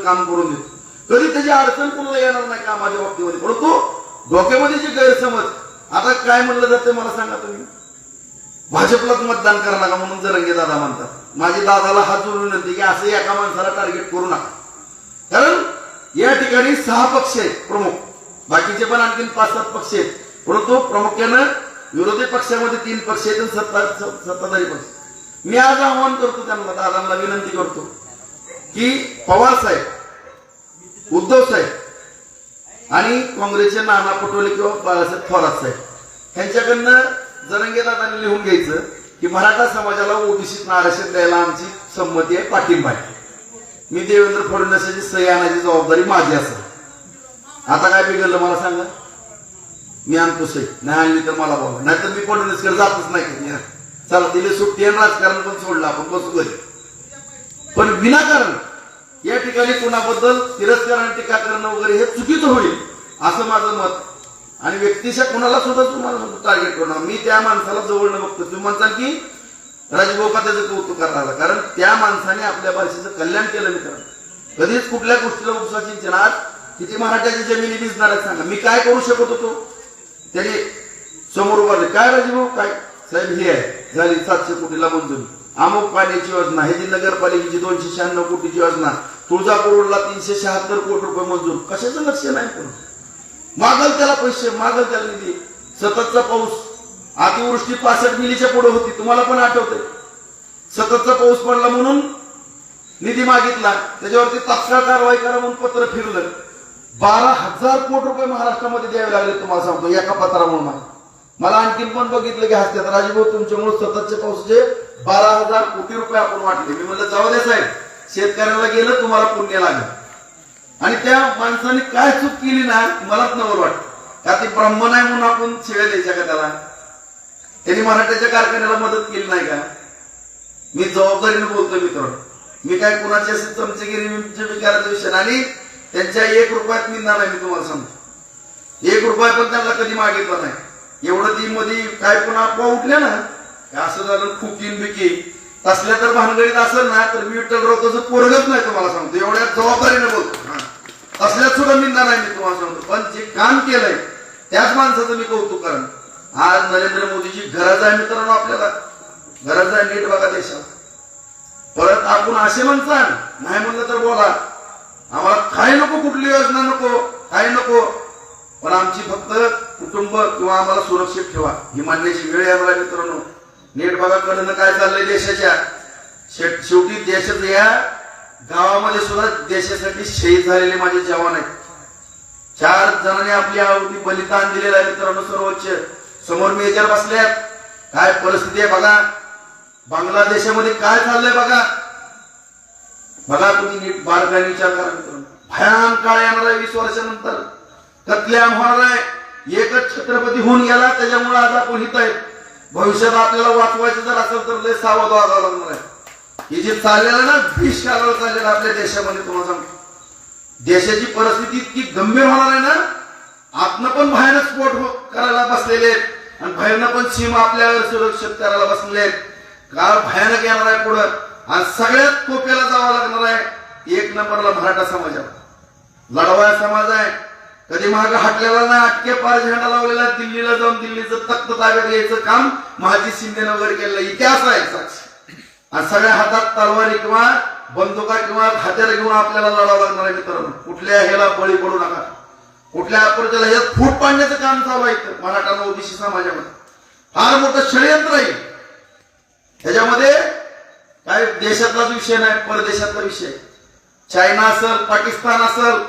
काम करून देतो. कधी त्याची अडचण कोणाला येणार नाही कामाच्या बाबतीमध्ये. परंतु डोक्यामध्ये जे गैरसमज, आता काय म्हणलं जाते मला सांगा तुम्ही, भाजपलाच मतदान करा नका म्हणून जरंगे दादा म्हणतात. माझी दादाला हात जोडून विनंती की असं एका माणसाला टार्गेट करू नका. कारण या ठिकाणी 6 पक्ष आहेत प्रमुख, बाकीचे पण आणखीन 5-7 पक्ष आहेत. परंतु प्रामुख्यानं विरोधी पक्षामध्ये 3 पक्ष आहेत आणि सत्ताधारी पक्ष. मी आज आवाहन करतो त्यांना, दादांना विनंती करतो की पवार साहेब, उद्धव साहेब आणि काँग्रेसचे नाना पटोले किंवा बाळासाहेब थोरात साहेब यांच्याकडनं जरंगे दादांनी लिहून घ्यायचं की मराठा समाजाला ओबीसीत आरक्षण द्यायला आमची संमती आहे, पाठिंबा आहे. मी देवेंद्र फडणवीसांची सही आणायची जबाबदारी माझी असेल. आता काय बिघडलं मला सांगा, मी आणतो सही, नाही आणली तर मला बोला, नाहीतर मी फडणवीसकडे जातच नाही. चला दिले सुट्टी आणि राजकारण पण सोडलं, आपण बसू घरी. पण विनाकारण या ठिकाणी कोणाबद्दल तिरस्कार आणि टीका करणं वगैरे हे चुकीचं होईल असं माझं मत. आणि व्यक्तिशः कोणाला सुद्धा तुम्हाला टार्गेट करणार, मी त्या माणसाला जवळनं बघतो. तुम्ही म्हणताल की राजभाऊ का त्याचं कौतुक करणार, कारण त्या माणसाने आपल्या भाषेचं कल्याण केलं. मित्रांनो, कधीच कुठल्या गोष्टीला उपसाची चिन्हात किती मराठ्याची जमिनी भिजणार आहेत सांगा. मी काय करू शकत होतो, त्याने समोर उभारले, काय राजभाऊ काय साहेब हे आहे, झाली 700 कोटीला मंजुरी, अमुक पाण्याची योजना, ह्याची नगरपालिकेची 296 कोटीची योजना, तुळजापूर रोडला 376 कोटी रुपये मंजूर. कशाचं लक्ष नाही करून मागल त्याला पैसे, मागल त्याला निधी. सततचा पाऊस, अतिवृष्टी 65 मिलीच्या पुढे होती, तुम्हाला पण आठवतंय. सततचा पाऊस पडला म्हणून निधी मागितला, त्याच्यावरती तात्काळ कारवाई करा म्हणून पत्र फिरलं. 12,000 कोटी रुपये महाराष्ट्रामध्ये द्यावे लागले. तुम्हाला सांगतो एका पत्रामुळे. मला आणखीन पण बघितलं की हसत्यात, राजभाऊ तुमच्यामुळे सततच्या पावसाचे 12,000 कोटी रुपये आपण वाटले. मी म्हणलं जाऊ द्या साहेब, शेतकऱ्याला गेलं तुम्हाला पुण्य लागेल. आणि त्या माणसाने काय चूक केली ना, मलाच नवल वाटत का ते ब्राह्मण आहे म्हणून आपण शिव्या द्यायच्या का त्याला. त्यांनी मराठ्याच्या कारखान्याला मदत केली नाही का. मी जबाबदारीने बोलतोय मित्रांनो, मी काय कुणाची असेल चमचेगिरी विचारायचा विषय. आणि त्यांच्या 1 रुपयात मिळणार नाही. मी तुम्हाला सांगतो 1 रुपया पण त्यांना कधी मागितला नाही. एवढं ती मध्ये काय पुन्हा अफवा उठल्या ना, असं झालं खूप बिकी तसल्या तर भानगडीत असेल ना, तर मी विठ्ठलराव तसं पोरगच नाही. तुम्हाला सांगतो एवढ्या जबाबदारीने बोलतो. असल्यात सुद्धा निंदा नाही मी तुम्हाला सांगतो. पण जे काम केलंय त्याच माणसाचं मी कौतुक करेन. आज नरेंद्र मोदीची गरज आहे मित्रांनो, आपल्याला गरज आहे. नीट बघा देशात. परत आपण असे म्हणसान नाही म्हणलं तर बोला, आम्हाला काही नको, कुठली योजना नको, काही नको, पण आमची फक्त कुटुंब किंवा आम्हाला सुरक्षित ठेवा ही मानण्याची वेळ यायला मित्रांनो. नीट बघा कडनं काय चाललंय देशाच्या. शेवटी देशात या गावामध्ये सुद्धा देशासाठी शहीद झालेले माझे जवान आहेत. 4 जणांनी आपली आहुती बलिदान दिलेलं आहे मित्रांनो. सर्वोच्च समोर मेजर बसल्यात. काय परिस्थिती आहे बघा, बांगलादेशामध्ये काय चाललंय बघा. बघा तुम्ही नीट बारकाईने विचार करा मित्रांनो. भयान काळ येणार आहे 20 वर्षानंतर. कत्लेआम होणार आहे. एकच छत्रपती होऊन गेला, त्याच्यामुळे आज आपण हित आहेत. भविष्यात आपल्याला वाचवायचं जर असेल तर लय सावध व्हावं लागणार आहे. हे जे चाललेलं ना, विष कालवड चाललेलं आपल्या देशामध्ये, तुम्हाला सांगतो देशाची परिस्थिती इतकी गंभीर होणार आहे ना, आतनं पण भयानक स्फोट करायला बसलेले आहेत आणि बाहेरनं पण सीमा आपल्याला सुरक्षित करायला बसलेले आहेत. काळ भयानक येणार आहे पुढं. आणि सगळ्यात कोप्याला जावं लागणार आहे 1 नंबरला मराठा समाजाला. लढवाया समाज आहे, कधी महाग हटलेला नाही. अटके पार झेंडा लावलेला, दिल्लीला जाऊन दिल्लीचं तख्त ताब्यात घ्यायचं काम महाजी शिंदेने वगैरे केलेलं इतिहास आहे साक्षी. आणि सगळ्या हातात तलवारी किंवा बंदुका किंवा हत्यार घेऊन आपल्याला लढावं लागणार आहे मित्रांनो. कुठल्या ह्याला बळी पडू नका. कुठल्या अपराधाला ह्यात फूट पाडण्याचं काम चालू आहे मराठा ओबीसी समाजामध्ये. फार मोठं षडयंत्र आहे. त्याच्यामध्ये काय देशातलाच विषय नाही, परदेशातला विषय. चायना असेल, पाकिस्तान असेल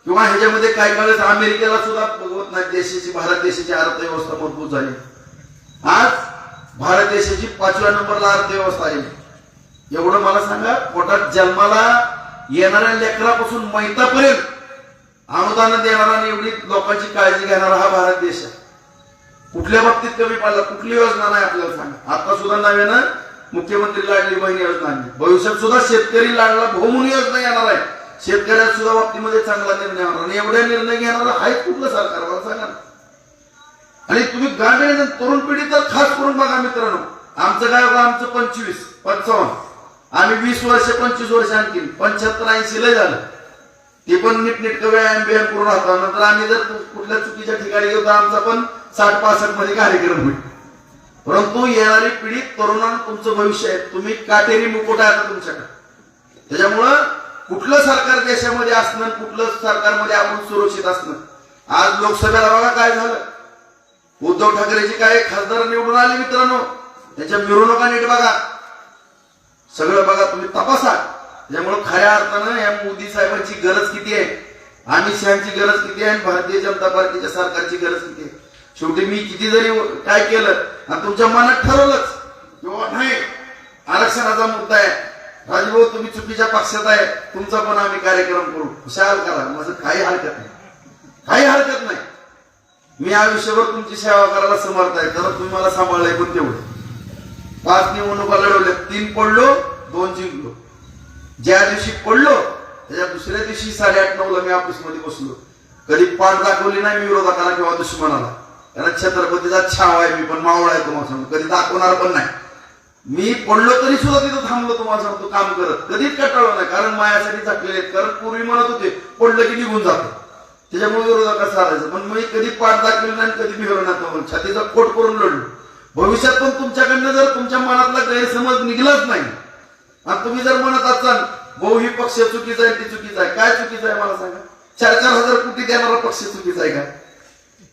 किंवा ह्याच्यामध्ये काही काळेस अमेरिकेला सुद्धा बघवत नाही. देशाची, भारत देशाची अर्थव्यवस्था मजबूत झाली. आज भारत देशाची 5व्या नंबरला अर्थव्यवस्था आहे. एवढं मला सांगा, पोटात जन्माला येणाऱ्या लेकरापासून मैतापर्यंत अनुदान देणारा आणि एवढी लोकांची काळजी घेणारा हा भारत देश आहे. कुठल्या बाबतीत कमी पडला, कुठली योजना नाही आपल्याला सांगा. आता सुद्धा नव्यानं मुख्यमंत्री लाडली बहीण योजना आणली. भविष्यात सुद्धा शेतकरी लाडला बहुमूल योजना येणार आहे. शेतकऱ्या सुद्धा बाबतीमध्ये चांगला निर्णय होणार. आणि एवढ्या निर्णय घेणारा आहेच कुठलं सरकार मला सांगा. आणि तुम्ही गांभीर्याने तरुण पिढी तर खास करून बघा मित्रांनो. आमचं काय बघा, आमचं 25-55, आम्ही 20 वर्ष 25 वर्ष आणखी 75-80 लय झालं. ते पण नीटनेटकं व्यायाम बियाम करून राहतो. नंतर आम्ही जर कुठल्या चुकीच्या ठिकाणी गेलो तर आमचा पण 60-65 मध्ये कार्यक्रम होईल. परंतु येणारी पिढी तरुणांना तुमचं भविष्य आहे. तुम्ही काटेरी मुकुट आहे आता तुमच्याकडे. त्याच्यामुळं कुठलं सरकार देशामध्ये असणं, कुठलं सरकारमध्ये आपण सुरक्षित असणं. आज लोकसभेला बघा काय झालं. उद्धव ठाकरेची काय खासदार निवडून आले मित्रांनो, त्याच्या मिरवणुका नीट बघा, सगळं बघा, तुम्ही तपासा. त्यामुळे खऱ्या अर्थानं या मोदी साहेबांची गरज किती आहे, अमित शहाची गरज किती आहे, भारतीय जनता पार्टीच्या सरकारची गरज किती आहे. शेवटी मी किती जरी काय केलं आणि तुमच्या मनात ठरवलंच किंवा नाही आरक्षणाचा मुद्दा आहे, राजभाऊ तुम्ही चुकीच्या पक्षात आहे, तुमचा पण आम्ही कार्यक्रम करू, खुशाल करा, माझं काही हरकत नाही, काही हरकत नाही. मी आयुष्यभर तुमची सेवा करायला समर्थ आहे. तर तुम्ही मला सांभाळलंय पण तेवढं. 5 निवडणुका लढवल्या, 3 पडलो, 2 जिंकलो. ज्या दिवशी पडलो त्याच्या दुसऱ्या दिवशी 8:30-9ला मी ऑफिसमध्ये बसलो. कधी पाठ दाखवली नाही मी विरोधकाला किंवा दुश्मनाला, कारण छत्रपतीचा छाव आहे मी, पण मावळा आहे तुम्हाला सांगतो, कधी दाखवणार पण नाही. मी पडलो तरी सुद्धा तिथं थांबलो तुम्हाला सांगतो काम करत, कधीच कटाळलो नाही, कारण मायासाठी झाकलेले आहेत. कारण पूर्वी म्हणत होते पडलं की निघून जातो, त्याच्यामुळे विरोधकाला सारायचं. पण मी कधी पाठ दाखवली नाही, कधी बिहर नाही, छातीचा कोट करून लढलो. भविष्यात पण तुमच्याकडनं जर तुमच्या मनातला गैरसमज निघलाच नाही आणि तुम्ही जर म्हणत असाल भाऊ ही पक्ष चुकीचा आहे, ती चुकीचा आहे, काय चुकीचं आहे मला सांगा. 4-4 हजार कोटी देणारा पक्ष चुकीचा आहे का?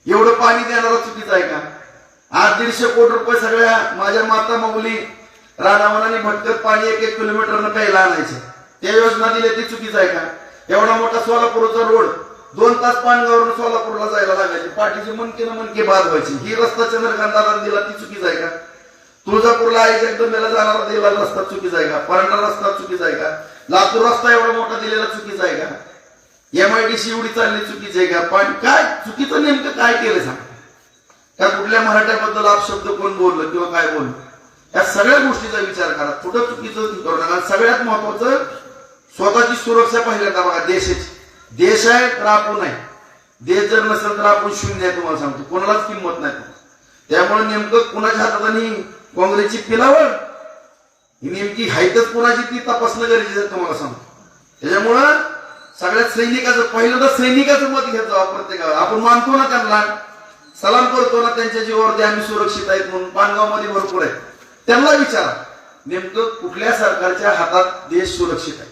एवढं पाणी देणारा चुकीचा आहे का? 800-150 कोटी रुपये सगळ्या माझ्या माता माऊली रानावनाने भटकत पाणी 1-1 किलोमीटरनं प्यायला आणायचं, त्या योजना दिल्या ती चुकीचं आहे का? एवढा मोठा सोलापूरचा रोड 2 तास पानगावरून सोलापूरला जायला लागायचे, पाठीचे मनके बाद व्हायची, ही रस्ता चंद्रकांत दिला ती चुकीचा आहे का? तुळजापूरला आई जगदंबेला जाणारा दिलेला रस्ता चुकीचा आहे का? परंडा रस्ता चुकीचा आहे का? लातूर रस्ता एवढा मोठा दिलेला चुकीचा आहे का? MIDC एवढी चालली चुकीची आहे का? पण काय चुकीचं नेमकं काय केलं सांग? त्या कुठल्या मराठ्याबद्दल अपशब्द कोण बोललं किंवा काय बोललं, या सगळ्या गोष्टीचा विचार करा. कुठं चुकीचं करू नका. सगळ्यात महत्वाचं स्वतःची सुरक्षा पहिल्यांदा बघा. देशाची देश आहे तर आपण आहे, देश जर नसेल तर आपण शून्य आहे, तुम्हाला सांगतो, कोणालाच किंमत नाही. त्यामुळे नेमकं कुणाच्या हातात आणि काँग्रेसची पिलावळ ही नेमकी हायतच कुणाची ती तपासणं गरजेचं आहे, तुम्हाला सांगतो. त्याच्यामुळं सगळ्यात सैनिकाचं पहिल्यांदा सैनिकाचं मत घेत जावं प्रत्येकाला. आपण मानतो ना त्यांना, सलाम करतो ना त्यांच्या जीवावरती आम्ही सुरक्षित आहेत म्हणून, पानगाव मध्ये भरपूर आहे, त्यांना विचारा नेमकं कुठल्या सरकारच्या हातात देश सुरक्षित आहे.